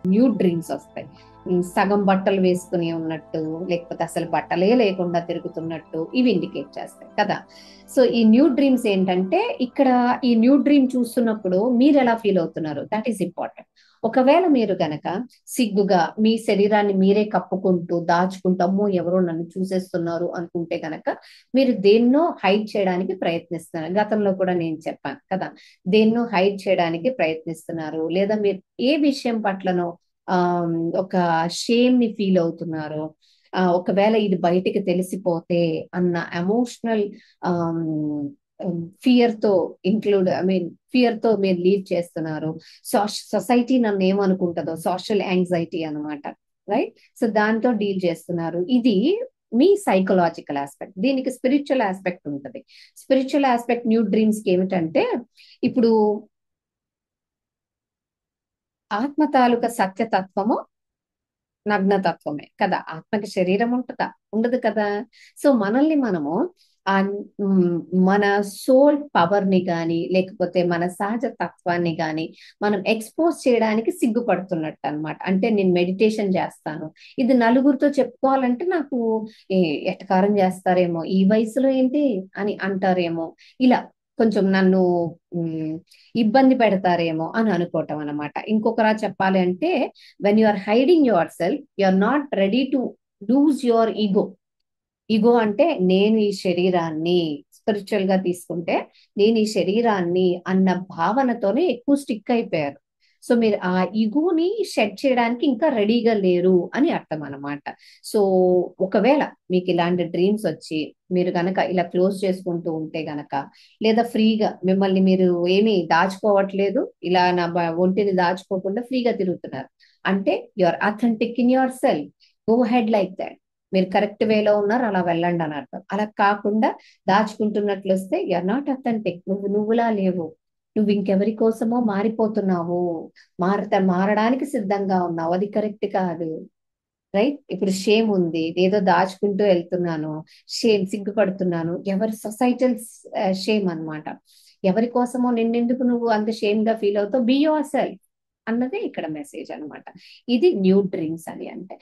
New dreams వస్తాయి. సగం బట్టలు వేసుకుని ఉన్నట్టు, లేకపోతే అసలు బట్టలే లేకుండా తిరుగుతున్నట్టు ఇవి ఇండికేట్ చేస్తాయి కదా. సో ఈ న్యూ డ్రీమ్స్ ఏంటంటే, ఇక్కడ ఈ న్యూ డ్రీమ్ చూస్తున్నప్పుడు మీరు ఎలా ఫీల్ అవుతున్నారు, దట్ ఈస్ ఇంపార్టెంట్. ఒకవేళ మీరు గనక సిగ్గుగా మీ శరీరాన్ని మీరే కప్పుకుంటూ దాచుకుంటూ అమ్మో ఎవరో నన్ను చూసేస్తున్నారు అనుకుంటే గనక మీరు దేన్నో హైడ్ చేయడానికి ప్రయత్నిస్తున్నారు. గతంలో కూడా నేను చెప్పాను కదా, దేన్నో హైడ్ చేయడానికి ప్రయత్నిస్తున్నారు, లేదా మీరు ఏ విషయం పట్లనో ఆ ఒక షేమ్ ని ఫీల్ అవుతున్నారు. ఒకవేళ ఇది బయటికి తెలిసిపోతే అన్న ఎమోషనల్ ఫియర్ తో ఫియర్ తో మీరు లీడ్ చేస్తున్నారు. సొసైటీ నన్ను ఏమనుకుంటుందో, సోషల్ యాంగ్జైటీ అన్నమాట. రైట్. సో దాంతో డీల్ చేస్తున్నారు. ఇది మీ సైకలాజికల్ ఆస్పెక్ట్. దీనికి స్పిరిచువల్ ఆస్పెక్ట్ ఉంటుంది. స్పిరిచువల్ ఆస్పెక్ట్ న్యూ డ్రీమ్స్ కి ఏమిటంటే, ఇప్పుడు ఆత్మ తాలూకా సత్యతత్వము నగ్నతత్వమే కదా. ఆత్మకి శరీరం ఉంటుందా? ఉండదు కదా. సో మనల్ని మనము ఆ మన సోల్ పవర్ ని గాని, లేకపోతే మన సహజ తత్వాన్ని గాని మనం ఎక్స్పోజ్ చేయడానికి సిగ్గుపడుతున్నట్టు అన్నమాట. అంటే నేను మెడిటేషన్ చేస్తాను, ఇది నలుగురితో చెప్పుకోవాలంటే నాకు ఎటకారం చేస్తారేమో, ఈ వయసులో ఏంటి అని అంటారేమో, ఇలా కొంచెం నన్ను ఉమ్, ఇబ్బంది పెడతారేమో అని అనుకోవటం అనమాట. ఇంకొకరా చెప్పాలి అంటే, when you are hiding yourself, you are not ready to lose your ego. Ego అంటే నేను ఈ శరీరాన్ని, స్పిరిచువల్ గా తీసుకుంటే నేను ఈ శరీరాన్ని అన్న భావనతోనే ఎక్కువ స్టిక్ అయిపోయారు. సో మీరు ఆ ఈగోని షెడ్ చేయడానికి ఇంకా రెడీగా లేరు అని అర్థం అన్నమాట. సో ఒకవేళ మీకు ఇలాంటి డ్రీమ్స్ వచ్చి మీరు గనక ఇలా క్లోజ్ చేసుకుంటూ ఉంటే గనక, లేదా ఫ్రీగా మిమ్మల్ని మీరు ఏమీ దాచుకోవట్లేదు, ఇలా నా ఒంటిని దాచుకోకుండా ఫ్రీగా తిరుగుతున్నారు అంటే you are authentic in your self. Go head like that. మీరు కరెక్ట్ వేలో ఉన్నారు, అలా వెళ్ళండి అని అర్థం. అలా కాకుండా దాచుకుంటున్నట్లు వస్తే యూఆర్ నాట్ అథెంటిక్. నువ్వులా లేవు, నువ్వు ఇంకెవరి కోసమో మారిపోతున్నావు, మారడానికి సిద్ధంగా ఉన్నావు, అది కరెక్ట్ కాదు. రైట్. ఇప్పుడు షేమ్ ఉంది, ఏదో దాచుకుంటూ వెళ్తున్నాను, సిగ్గుపడుతున్నాను, ఎవరి సొసైటల్ షేమ్ అన్నమాట. ఎవరి కోసమో నిన్నెందుకు నువ్వు అంత షేమ్ గా ఫీల్ అవుతావు, బీ యువర్ సెల్ఫ్ అన్నదే ఇక్కడ మెసేజ్ అన్నమాట. ఇది న్యూ డ్రీమ్స్ అని అంటే.